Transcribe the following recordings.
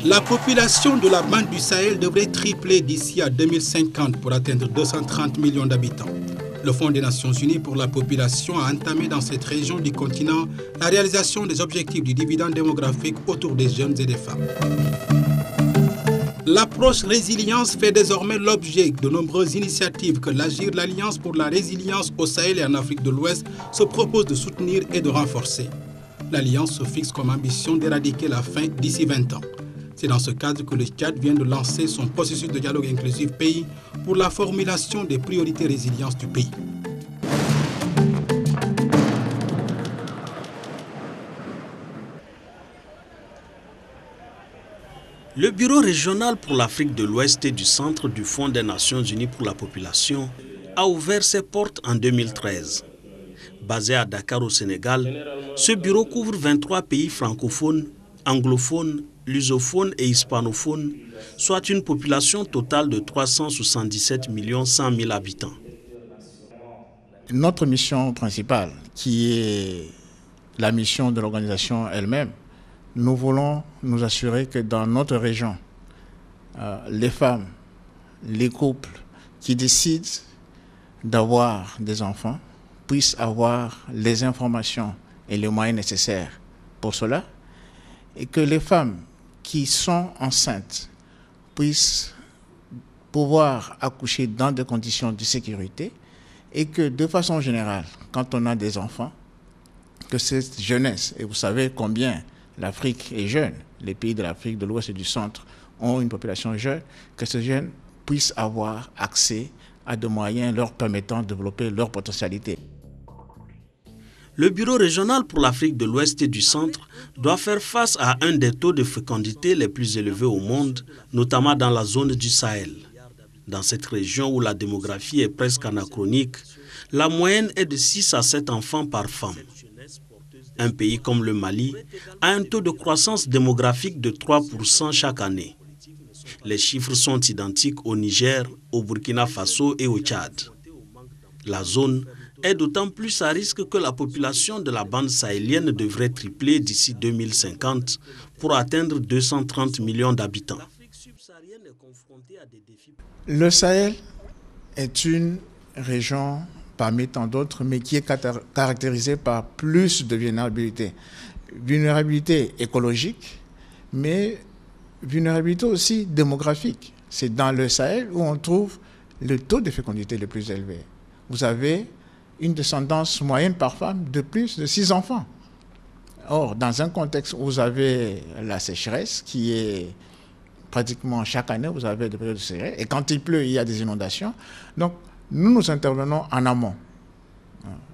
La population de la bande du Sahel devrait tripler d'ici à 2050 pour atteindre 230 millions d'habitants. Le Fonds des Nations Unies pour la population a entamé dans cette région du continent la réalisation des objectifs du dividende démographique autour des jeunes et des femmes. L'approche résilience fait désormais l'objet de nombreuses initiatives que l'AGIR, l'Alliance pour la résilience au Sahel et en Afrique de l'Ouest, se propose de soutenir et de renforcer. L'Alliance se fixe comme ambition d'éradiquer la faim d'ici 20 ans. C'est dans ce cadre que le Tchad vient de lancer son processus de dialogue inclusif pays pour la formulation des priorités résilience du pays. Le Bureau régional pour l'Afrique de l'Ouest et du Centre du Fonds des Nations Unies pour la population a ouvert ses portes en 2013. Basé à Dakar au Sénégal, ce bureau couvre 23 pays francophones, anglophones, lusophones et hispanophones, soit une population totale de 377 100 000 habitants. Notre mission principale, qui est la mission de l'organisation elle-même, nous voulons nous assurer que dans notre région, les femmes, les couples qui décident d'avoir des enfants puissent avoir les informations et les moyens nécessaires pour cela, et que les femmes qui sont enceintes puissent pouvoir accoucher dans des conditions de sécurité, et que de façon générale, quand on a des enfants, que cette jeunesse, et vous savez combien l'Afrique est jeune, les pays de l'Afrique de l'Ouest et du Centre ont une population jeune, que ces jeunes puissent avoir accès à des moyens leur permettant de développer leur potentialité. Le Bureau régional pour l'Afrique de l'Ouest et du Centre doit faire face à un des taux de fécondité les plus élevés au monde, notamment dans la zone du Sahel. Dans cette région où la démographie est presque anachronique, la moyenne est de 6 à 7 enfants par femme. Un pays comme le Mali a un taux de croissance démographique de 3% chaque année. Les chiffres sont identiques au Niger, au Burkina Faso et au Tchad. La zone est d'autant plus à risque que la population de la bande sahélienne devrait tripler d'ici 2050 pour atteindre 230 millions d'habitants. Le Sahel est une région parmi tant d'autres, mais qui est caractérisée par plus de vulnérabilité. Vulnérabilité écologique, mais vulnérabilité aussi démographique. C'est dans le Sahel où on trouve le taux de fécondité le plus élevé. Vous avez une descendance moyenne par femme de plus de 6 enfants. Or, dans un contexte où vous avez la sécheresse, qui est pratiquement chaque année, vous avez des périodes de sécheresse, et quand il pleut, il y a des inondations. Donc, nous intervenons en amont.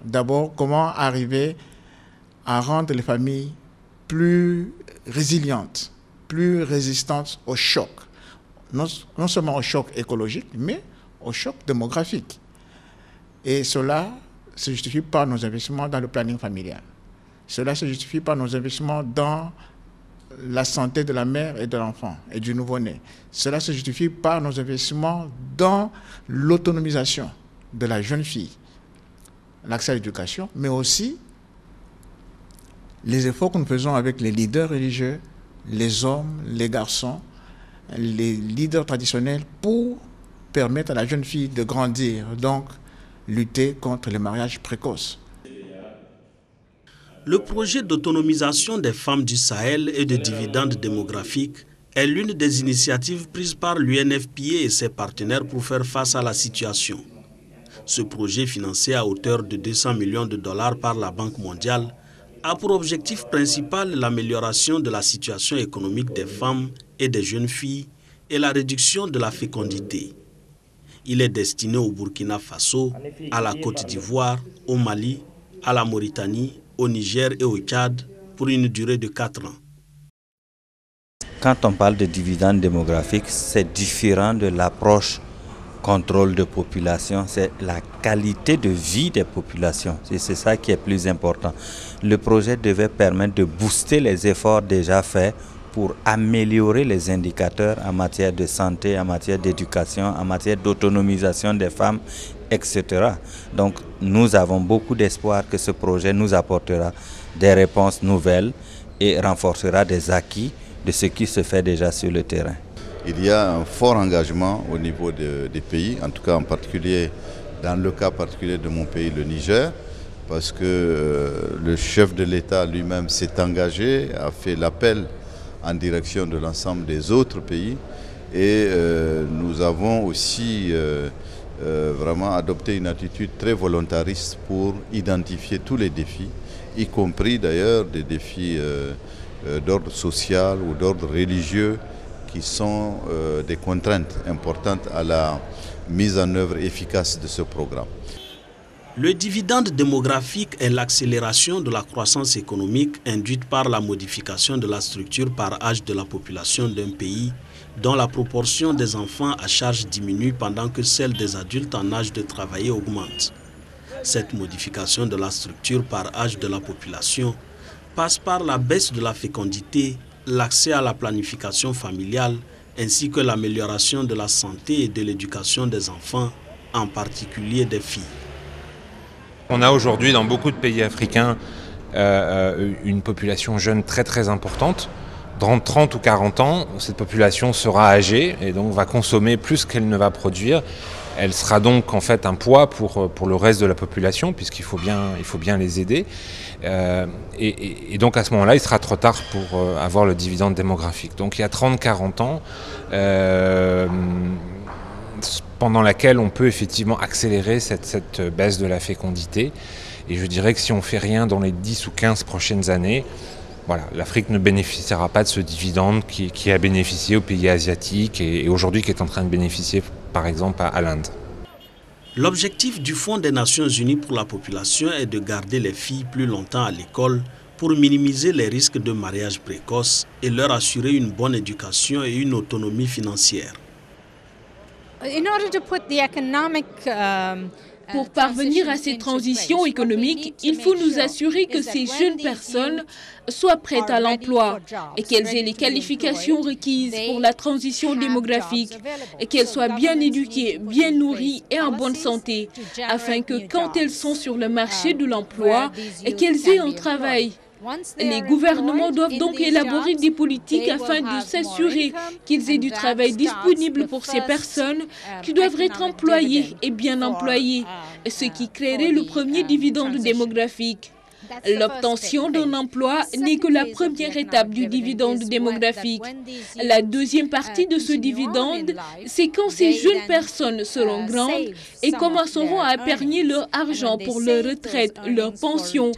D'abord, comment arriver à rendre les familles plus résilientes, plus résistantes au choc. Non seulement au choc écologique, mais au choc démographique. Et cela se justifie par nos investissements dans le planning familial. Cela se justifie par nos investissements dans la santé de la mère et de l'enfant et du nouveau-né. Cela se justifie par nos investissements dans l'autonomisation de la jeune fille, l'accès à l'éducation, mais aussi les efforts que nous faisons avec les leaders religieux, les hommes, les garçons, les leaders traditionnels pour permettre à la jeune fille de grandir, donc lutter contre les mariages précoces. Le projet d'autonomisation des femmes du Sahel et de dividendes démographiques est l'une des initiatives prises par l'UNFPA et ses partenaires pour faire face à la situation. Ce projet, financé à hauteur de 200 millions de dollars par la Banque mondiale, a pour objectif principal l'amélioration de la situation économique des femmes et des jeunes filles et la réduction de la fécondité. Il est destiné au Burkina Faso, à la Côte d'Ivoire, au Mali, à la Mauritanie, au Niger et au Tchad pour une durée de 4 ans. Quand on parle de dividendes démographiques, c'est différent de l'approche contrôle de population, c'est la qualité de vie des populations. C'est ça qui est plus important. Le projet devait permettre de booster les efforts déjà faits pour améliorer les indicateurs en matière de santé, en matière d'éducation, en matière d'autonomisation des femmes, etc. Donc nous avons beaucoup d'espoir que ce projet nous apportera des réponses nouvelles et renforcera des acquis de ce qui se fait déjà sur le terrain. Il y a un fort engagement au niveau des pays, en tout cas en particulier dans le cas particulier de mon pays, le Niger, parce que le chef de l'État lui-même s'est engagé, a fait l'appel en direction de l'ensemble des autres pays et nous avons aussi vraiment adopté une attitude très volontariste pour identifier tous les défis, y compris d'ailleurs des défis d'ordre social ou d'ordre religieux qui sont des contraintes importantes à la mise en œuvre efficace de ce programme. Le dividende démographique est l'accélération de la croissance économique induite par la modification de la structure par âge de la population d'un pays dont la proportion des enfants à charge diminue pendant que celle des adultes en âge de travailler augmente. Cette modification de la structure par âge de la population passe par la baisse de la fécondité, l'accès à la planification familiale ainsi que l'amélioration de la santé et de l'éducation des enfants, en particulier des filles. On a aujourd'hui dans beaucoup de pays africains une population jeune très importante. Dans 30 ou 40 ans, cette population sera âgée et donc va consommer plus qu'elle ne va produire. Elle sera donc en fait un poids pour le reste de la population puisqu'il faut bien les aider. Et donc à ce moment-là, il sera trop tard pour avoir le dividende démographique. Donc il y a 30-40 ans, pendant laquelle on peut effectivement accélérer cette baisse de la fécondité. Et je dirais que si on ne fait rien dans les 10 ou 15 prochaines années, voilà, l'Afrique ne bénéficiera pas de ce dividende qui a bénéficié aux pays asiatiques et aujourd'hui qui est en train de bénéficier par exemple à l'Inde. L'objectif du Fonds des Nations Unies pour la population est de garder les filles plus longtemps à l'école pour minimiser les risques de mariage précoce et leur assurer une bonne éducation et une autonomie financière. Pour parvenir à ces transitions économiques, il faut nous assurer que ces jeunes personnes soient prêtes à l'emploi et qu'elles aient les qualifications requises pour la transition démographique et qu'elles soient bien éduquées, bien nourries et en bonne santé, afin que quand elles sont sur le marché de l'emploi, qu'elles aient un travail. Les gouvernements doivent donc élaborer des politiques afin de s'assurer qu'ils aient du travail disponible pour ces personnes qui doivent être employées et bien employées, ce qui créerait le premier dividende démographique. L'obtention d'un emploi n'est que la première étape du dividende démographique. La deuxième partie de ce dividende, c'est quand ces jeunes personnes seront grandes et commenceront à épargner leur argent pour leur retraite, leur pension.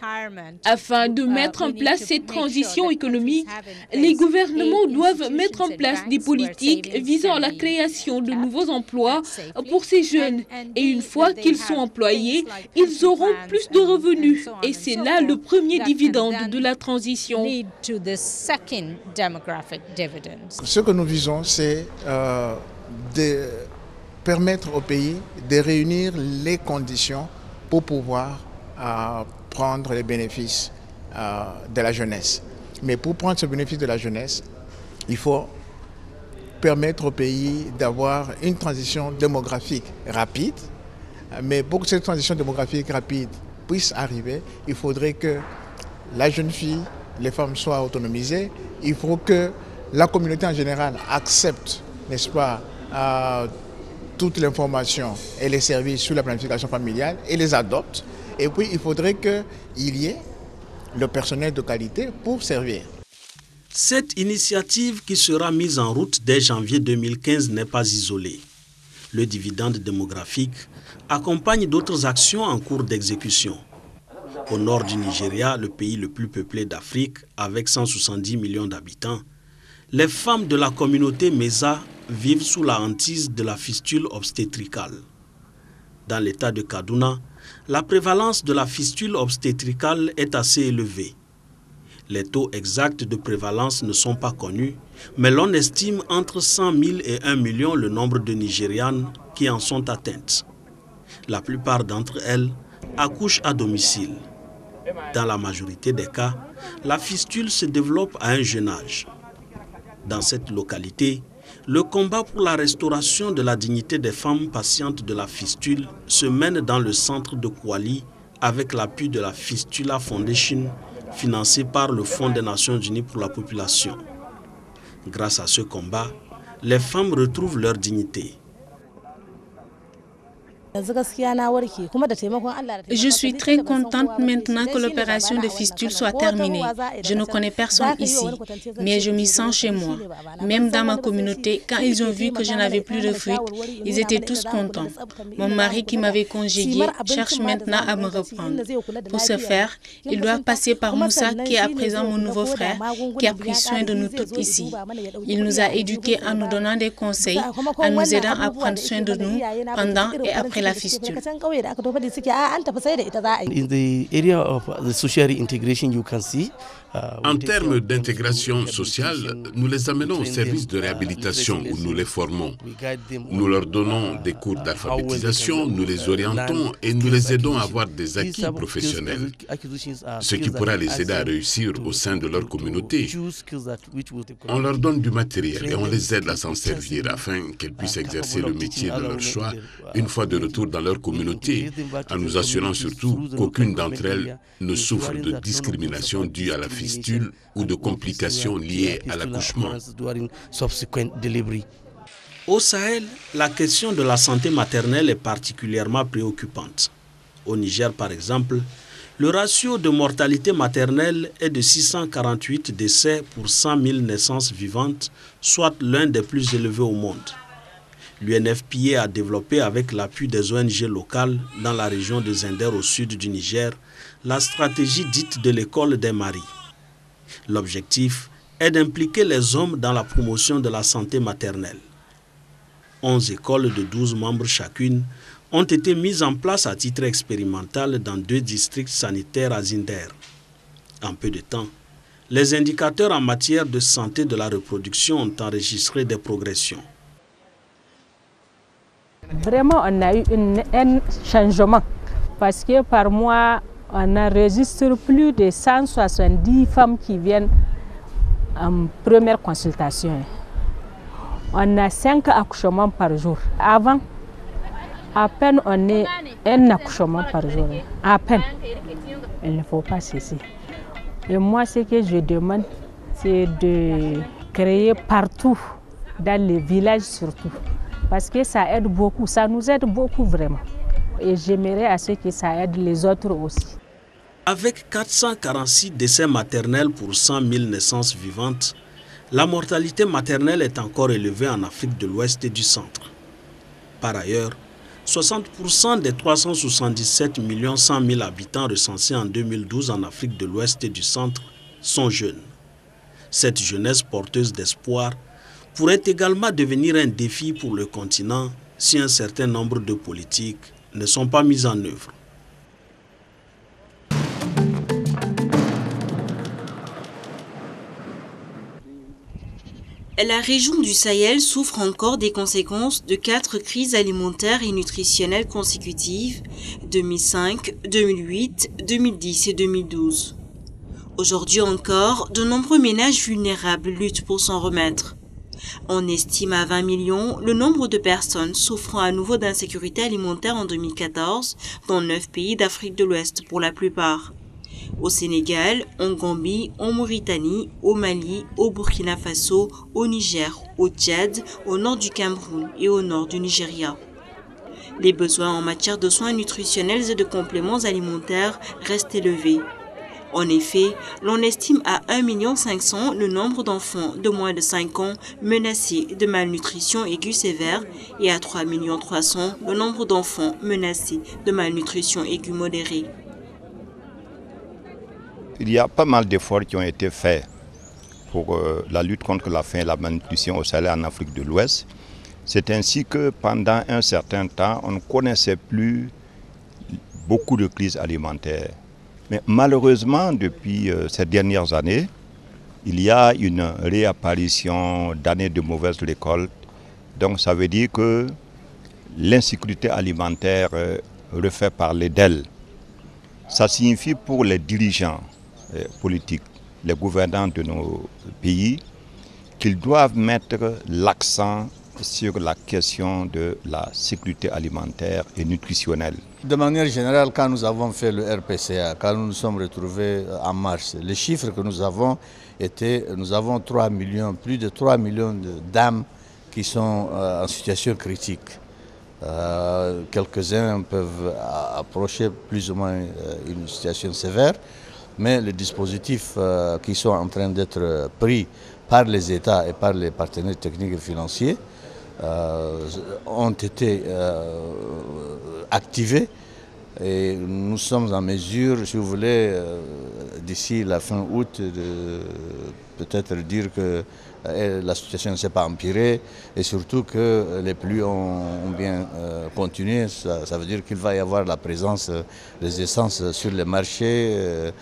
Afin de mettre en place cette transition économique, les gouvernements doivent mettre en place des politiques visant à la création de nouveaux emplois pour ces jeunes. Et une fois qu'ils sont employés, ils auront plus de revenus. Et c'est là le premier dividende de la transition. Ce que nous visons, c'est de permettre au pays de réunir les conditions pour pouvoir prendre les bénéfices de la jeunesse. Mais pour prendre ce bénéfice de la jeunesse, il faut permettre au pays d'avoir une transition démographique rapide. Mais pour que cette transition démographique rapide puisse arriver, il faudrait que la jeune fille, les femmes soient autonomisées. Il faut que la communauté en général accepte, n'est-ce pas, toute l'information et les services sur la planification familiale et les adopte. Et puis, il faudrait qu'il y ait le personnel de qualité pour servir. Cette initiative qui sera mise en route dès janvier 2015 n'est pas isolée. Le dividende démographique accompagne d'autres actions en cours d'exécution. Au nord du Nigeria, le pays le plus peuplé d'Afrique, avec 170 millions d'habitants, les femmes de la communauté Meza vivent sous la hantise de la fistule obstétricale. Dans l'état de Kaduna, la prévalence de la fistule obstétricale est assez élevée. Les taux exacts de prévalence ne sont pas connus, mais l'on estime entre 100 000 et 1 million le nombre de Nigérianes qui en sont atteintes. La plupart d'entre elles accouchent à domicile. Dans la majorité des cas, la fistule se développe à un jeune âge. Dans cette localité, le combat pour la restauration de la dignité des femmes patientes de la fistule se mène dans le centre de Kouali avec l'appui de la Fistula Foundation, financée par le Fonds des Nations Unies pour la population. Grâce à ce combat, les femmes retrouvent leur dignité. Je suis très contente maintenant que l'opération de fistule soit terminée. Je ne connais personne ici, mais je m'y sens chez moi. Même dans ma communauté, quand ils ont vu que je n'avais plus de fuite, ils étaient tous contents. Mon mari qui m'avait congédié cherche maintenant à me reprendre. Pour ce faire, il doit passer par Moussa, qui est à présent mon nouveau frère, qui a pris soin de nous toutes ici. Il nous a éduqués en nous donnant des conseils, en nous aidant à prendre soin de nous pendant et après la fistule. En termes d'intégration sociale, nous les amenons au service de réhabilitation où nous les formons. Nous leur donnons des cours d'alphabétisation, nous les orientons et nous les aidons à avoir des acquis professionnels, ce qui pourra les aider à réussir au sein de leur communauté. On leur donne du matériel et on les aide à s'en servir afin qu'elles puissent exercer le métier de leur choix une fois de retour dans leur communauté, en nous assurant surtout qu'aucune d'entre elles ne souffre de discrimination due à la fistule ou de complications liées à l'accouchement. Au Sahel, la question de la santé maternelle est particulièrement préoccupante. Au Niger, par exemple, le ratio de mortalité maternelle est de 648 décès pour 100 000 naissances vivantes, soit l'un des plus élevés au monde. L'UNFPA a développé avec l'appui des ONG locales dans la région de Zinder au sud du Niger la stratégie dite de l'école des maris. L'objectif est d'impliquer les hommes dans la promotion de la santé maternelle. 11 écoles de 12 membres chacune ont été mises en place à titre expérimental dans 2 districts sanitaires à Zinder. En peu de temps, les indicateurs en matière de santé de la reproduction ont enregistré des progressions. Vraiment, on a eu un changement parce que par mois, on enregistre plus de 170 femmes qui viennent en première consultation. On a 5 accouchements par jour. Avant, à peine on est un accouchement par jour. À peine. Il ne faut pas cesser. Et moi, ce que je demande, c'est de créer partout, dans les villages surtout. Parce que ça aide beaucoup, ça nous aide beaucoup vraiment. Et j'aimerais à ce que ça aide les autres aussi. Avec 446 décès maternels pour 100 000 naissances vivantes, la mortalité maternelle est encore élevée en Afrique de l'Ouest et du Centre. Par ailleurs, 60% des 377 100 000 habitants recensés en 2012 en Afrique de l'Ouest et du Centre sont jeunes. Cette jeunesse porteuse d'espoir pourrait également devenir un défi pour le continent si un certain nombre de politiques ne sont pas mises en œuvre. La région du Sahel souffre encore des conséquences de 4 crises alimentaires et nutritionnelles consécutives, 2005, 2008, 2010 et 2012. Aujourd'hui encore, de nombreux ménages vulnérables luttent pour s'en remettre. On estime à 20 millions le nombre de personnes souffrant à nouveau d'insécurité alimentaire en 2014 dans 9 pays d'Afrique de l'Ouest pour la plupart. Au Sénégal, en Gambie, en Mauritanie, au Mali, au Burkina Faso, au Niger, au Tchad, au nord du Cameroun et au nord du Nigeria. Les besoins en matière de soins nutritionnels et de compléments alimentaires restent élevés. En effet, l'on estime à 1,5 million le nombre d'enfants de moins de 5 ans menacés de malnutrition aiguë sévère et à 3,3 millions le nombre d'enfants menacés de malnutrition aiguë modérée. Il y a pas mal d'efforts qui ont été faits pour la lutte contre la faim et la malnutrition au Sahel en Afrique de l'Ouest. C'est ainsi que pendant un certain temps, on ne connaissait plus beaucoup de crises alimentaires. Mais malheureusement, depuis ces dernières années, il y a une réapparition d'années de mauvaises récoltes. Donc ça veut dire que l'insécurité alimentaire refait parler d'elle. Ça signifie pour les dirigeants politiques, les gouvernants de nos pays, qu'ils doivent mettre l'accent sur la question de la sécurité alimentaire et nutritionnelle. De manière générale, quand nous avons fait le RPCA, quand nous nous sommes retrouvés en marche, les chiffres que nous avons étaient, nous avons 3 millions, plus de 3 millions de dames qui sont en situation critique. Quelques-uns peuvent approcher plus ou moins une situation sévère, mais les dispositifs qui sont en train d'être pris par les États et par les partenaires techniques et financiers ont été activés et nous sommes en mesure, si vous voulez, d'ici la fin août, de peut-être dire que la situation ne s'est pas empirée et surtout que les pluies ont bien continué. Ça veut dire qu'il va y avoir la présence des essences sur les marchés,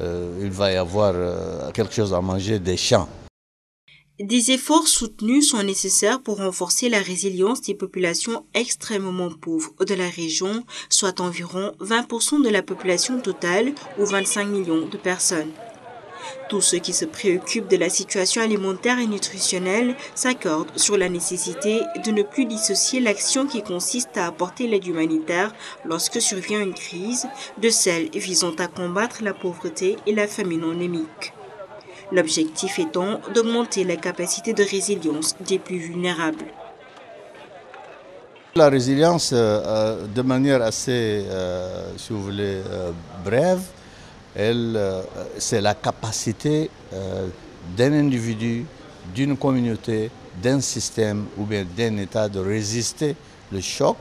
il va y avoir quelque chose à manger des champs. Des efforts soutenus sont nécessaires pour renforcer la résilience des populations extrêmement pauvres de la région, soit environ 20% de la population totale ou 25 millions de personnes. Tous ceux qui se préoccupent de la situation alimentaire et nutritionnelle s'accordent sur la nécessité de ne plus dissocier l'action qui consiste à apporter l'aide humanitaire lorsque survient une crise de celle visant à combattre la pauvreté et la famine endémique. L'objectif étant d'augmenter la capacité de résilience des plus vulnérables. La résilience, de manière assez, si vous voulez, brève, c'est la capacité d'un individu, d'une communauté, d'un système ou bien d'un État de résister le choc,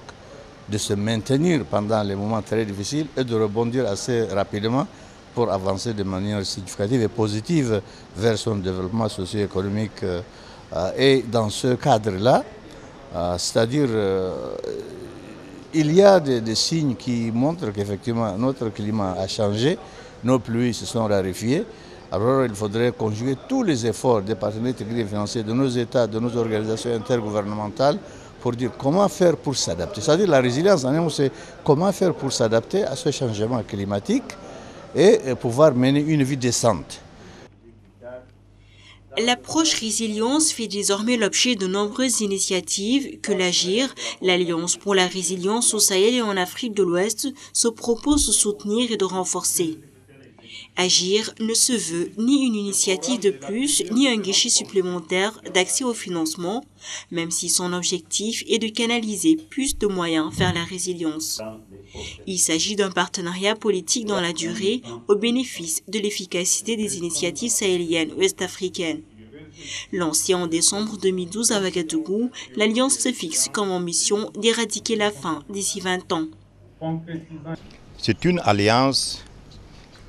de se maintenir pendant les moments très difficiles et de rebondir assez rapidement pour avancer de manière significative et positive vers son développement socio-économique. Et dans ce cadre-là, c'est-à-dire il y a des signes qui montrent qu'effectivement notre climat a changé, nos pluies se sont raréfiées. Alors il faudrait conjuguer tous les efforts des partenaires techniques et financiers, de nos États, de nos organisations intergouvernementales pour dire comment faire pour s'adapter. C'est-à-dire la résilience, c'est comment faire pour s'adapter à ce changement climatique et pouvoir mener une vie décente. L'approche résilience fait désormais l'objet de nombreuses initiatives que l'AGIR, l'Alliance pour la résilience au Sahel et en Afrique de l'Ouest, se propose de soutenir et de renforcer. AGIR ne se veut ni une initiative de plus, ni un guichet supplémentaire d'accès au financement, même si son objectif est de canaliser plus de moyens vers la résilience. Il s'agit d'un partenariat politique dans la durée au bénéfice de l'efficacité des initiatives sahéliennes ouest-africaines. Lancée en décembre 2012 à Ouagadougou, l'Alliance se fixe comme ambition d'éradiquer la faim d'ici 20 ans. C'est une alliance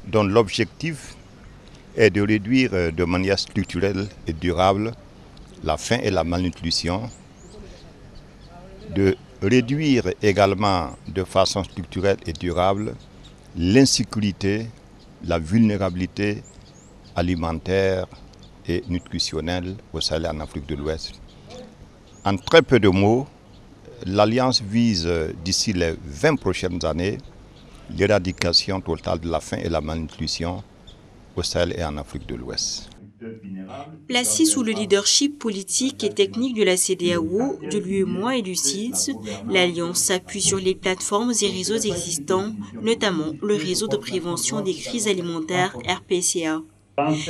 dont l'objectif est de réduire de manière structurelle et durable la faim et la malnutrition, de réduire également de façon structurelle et durable l'insécurité, la vulnérabilité alimentaire et nutritionnelle au Sahel et en Afrique de l'Ouest. En très peu de mots, l'Alliance vise d'ici les 20 prochaines années l'éradication totale de la faim et la malnutrition au Sahel et en Afrique de l'Ouest. Placée sous le leadership politique et technique de la CEDEAO, de l'UEMOA et du CIDS, l'Alliance s'appuie sur les plateformes et réseaux existants, notamment le réseau de prévention des crises alimentaires RPCA.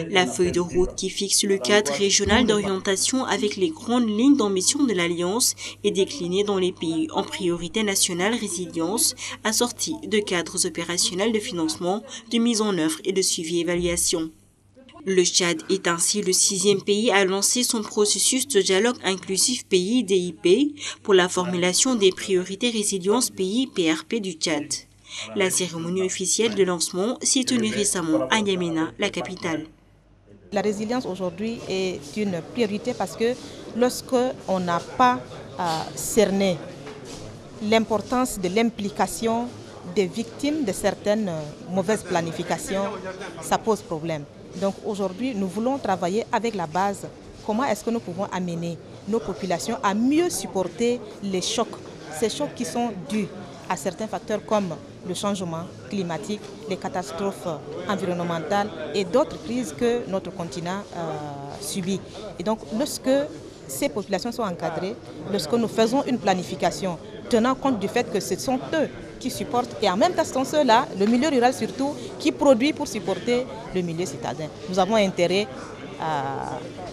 La feuille de route qui fixe le cadre régional d'orientation avec les grandes lignes d'ambition de l'Alliance est déclinée dans les pays en priorité nationale résilience, assortie de cadres opérationnels de financement, de mise en œuvre et de suivi-évaluation. Le Tchad est ainsi le 6e pays à lancer son processus de dialogue inclusif pays DIP pour la formulation des priorités résilience pays PRP du Tchad. La cérémonie officielle de lancement s'est tenue récemment à N'Djamena, la capitale. La résilience aujourd'hui est une priorité parce que lorsqu'on n'a pas cerné l'importance de l'implication des victimes de certaines mauvaises planifications, ça pose problème. Donc aujourd'hui, nous voulons travailler avec la base. Comment est-ce que nous pouvons amener nos populations à mieux supporter les chocs ces chocs qui sont dus à certains facteurs comme le changement climatique, les catastrophes environnementales et d'autres crises que notre continent subit. Et donc, lorsque ces populations sont encadrées, lorsque nous faisons une planification tenant compte du fait que ce sont eux qui supportent, et en même temps ce sont ceux-là, le milieu rural surtout, qui produit pour supporter le milieu citadin. Nous avons intérêt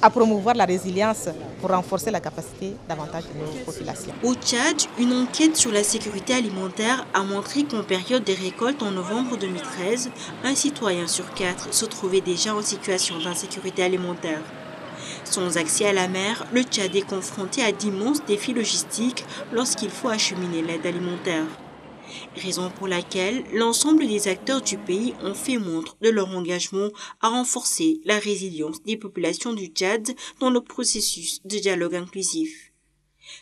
à promouvoir la résilience pour renforcer la capacité davantage de nos populations. Au Tchad, une enquête sur la sécurité alimentaire a montré qu'en période des récoltes en novembre 2013, un citoyen sur 4 se trouvait déjà en situation d'insécurité alimentaire. Sans accès à la mer, le Tchad est confronté à d'immenses défis logistiques lorsqu'il faut acheminer l'aide alimentaire. Raison pour laquelle l'ensemble des acteurs du pays ont fait montre de leur engagement à renforcer la résilience des populations du Tchad dans le processus de dialogue inclusif.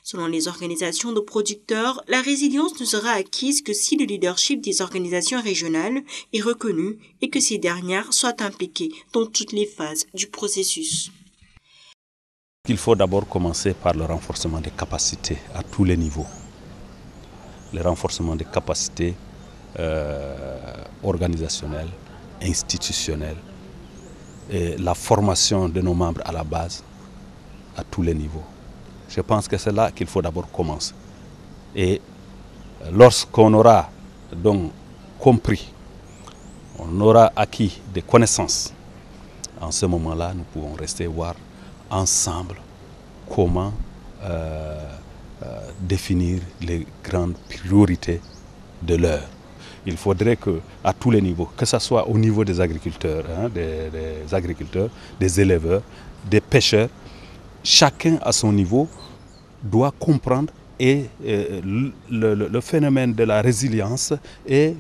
Selon les organisations de producteurs, la résilience ne sera acquise que si le leadership des organisations régionales est reconnu et que ces dernières soient impliquées dans toutes les phases du processus. Il faut d'abord commencer par le renforcement des capacités à tous les niveaux. Le renforcement des capacités organisationnelles, institutionnelles, et la formation de nos membres à la base, à tous les niveaux. Je pense que c'est là qu'il faut d'abord commencer. Et lorsqu'on aura donc compris, on aura acquis des connaissances, en ce moment-là, nous pouvons rester voir ensemble comment définir les grandes priorités de l'heure. Il faudrait qu'à tous les niveaux, que ce soit au niveau des agriculteurs, des éleveurs, des pêcheurs, chacun à son niveau doit comprendre le phénomène de la résilience et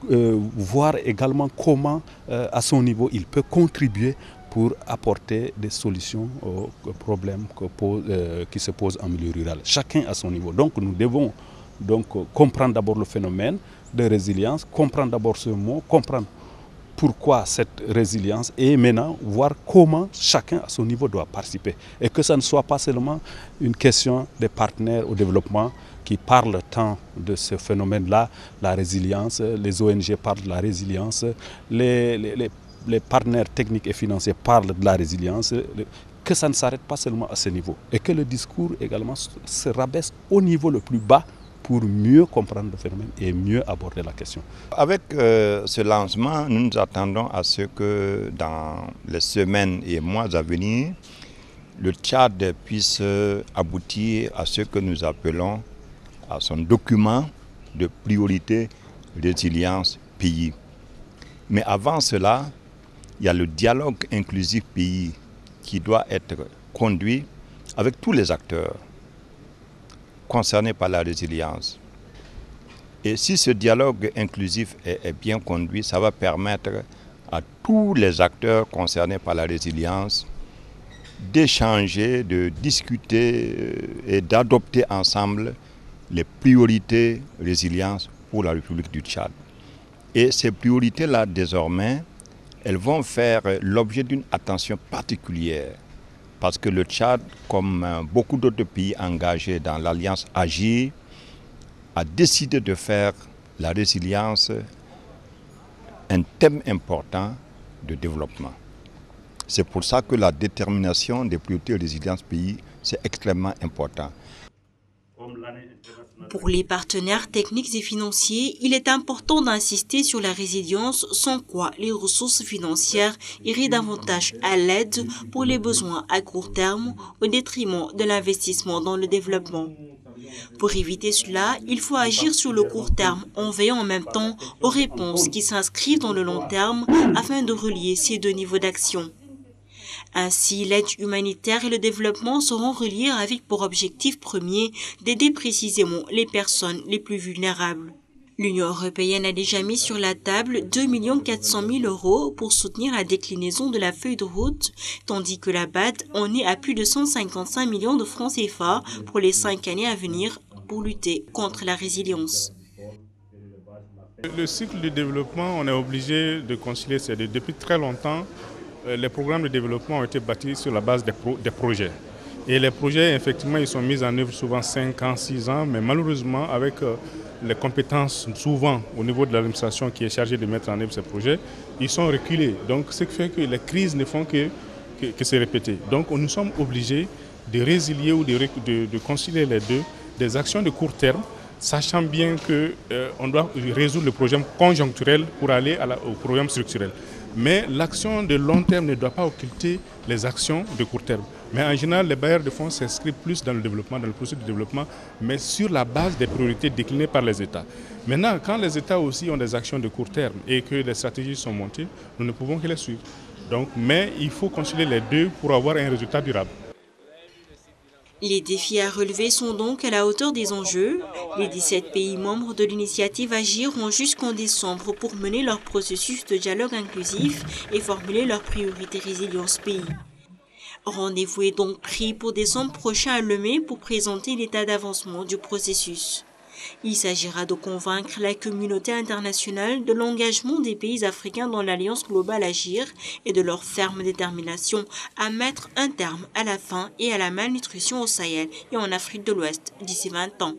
voir également comment à son niveau il peut contribuer pour apporter des solutions aux problèmes qui se posent en milieu rural. Chacun à son niveau. Donc nous devons comprendre d'abord le phénomène de résilience, comprendre d'abord ce mot, comprendre pourquoi cette résilience et maintenant voir comment chacun à son niveau doit participer. Et que ça ne soit pas seulement une question des partenaires au développement qui parlent tant de ce phénomène-là, la résilience, les ONG parlent de la résilience, les partenaires techniques et financiers parlent de la résilience, que ça ne s'arrête pas seulement à ce niveau. Et que le discours également se rabaisse au niveau le plus bas pour mieux comprendre le phénomène et mieux aborder la question. Avec ce lancement, nous nous attendons à ce que dans les semaines et mois à venir, le Tchad puisse aboutir à ce que nous appelons à son document de priorité résilience pays. Mais avant cela, il y a le dialogue inclusif pays qui doit être conduit avec tous les acteurs concernés par la résilience. Et si ce dialogue inclusif est bien conduit, ça va permettre à tous les acteurs concernés par la résilience d'échanger, de discuter et d'adopter ensemble les priorités résilience pour la République du Tchad. Et ces priorités-là, désormais, elles vont faire l'objet d'une attention particulière. Parce que le Tchad, comme beaucoup d'autres pays engagés dans l'Alliance Agir, a décidé de faire la résilience un thème important de développement. C'est pour ça que la détermination des priorités résilience pays, c'est extrêmement important. Pour les partenaires techniques et financiers, il est important d'insister sur la résilience, sans quoi les ressources financières iraient davantage à l'aide pour les besoins à court terme au détriment de l'investissement dans le développement. Pour éviter cela, il faut agir sur le court terme en veillant en même temps aux réponses qui s'inscrivent dans le long terme afin de relier ces deux niveaux d'action. Ainsi, l'aide humanitaire et le développement seront reliés avec pour objectif premier d'aider précisément les personnes les plus vulnérables. L'Union européenne a déjà mis sur la table 2 400 000 € pour soutenir la déclinaison de la feuille de route, tandis que la BAD en est à plus de 155 millions de francs CFA pour les 5 années à venir pour lutter contre la résilience. Le cycle de développement, on est obligé de concilier, depuis très longtemps. Les programmes de développement ont été bâtis sur la base des projets. Et les projets, effectivement, ils sont mis en œuvre souvent 5 ans, 6 ans, mais malheureusement, avec les compétences souvent au niveau de l'administration qui est chargée de mettre en œuvre ces projets, ils sont reculés. Donc, ce qui fait que les crises ne font que se répéter. Donc, nous sommes obligés de résilier ou de concilier les deux, des actions de court terme, sachant bien qu'on doit résoudre le problème conjoncturel pour aller au problème structurel. Mais l'action de long terme ne doit pas occulter les actions de court terme. Mais en général, les bailleurs de fonds s'inscrivent plus dans le développement, dans le processus de développement, mais sur la base des priorités déclinées par les États. Maintenant, quand les États aussi ont des actions de court terme et que les stratégies sont montées, nous ne pouvons que les suivre. Donc, mais il faut concilier les deux pour avoir un résultat durable. Les défis à relever sont donc à la hauteur des enjeux. Les 17 pays membres de l'initiative Agir ont jusqu'en décembre pour mener leur processus de dialogue inclusif et formuler leurs priorités résilience pays. Rendez-vous est donc pris pour décembre prochain à Lomé pour présenter l'état d'avancement du processus. Il s'agira de convaincre la communauté internationale de l'engagement des pays africains dans l'Alliance globale Agir et de leur ferme détermination à mettre un terme à la faim et à la malnutrition au Sahel et en Afrique de l'Ouest d'ici 20 ans.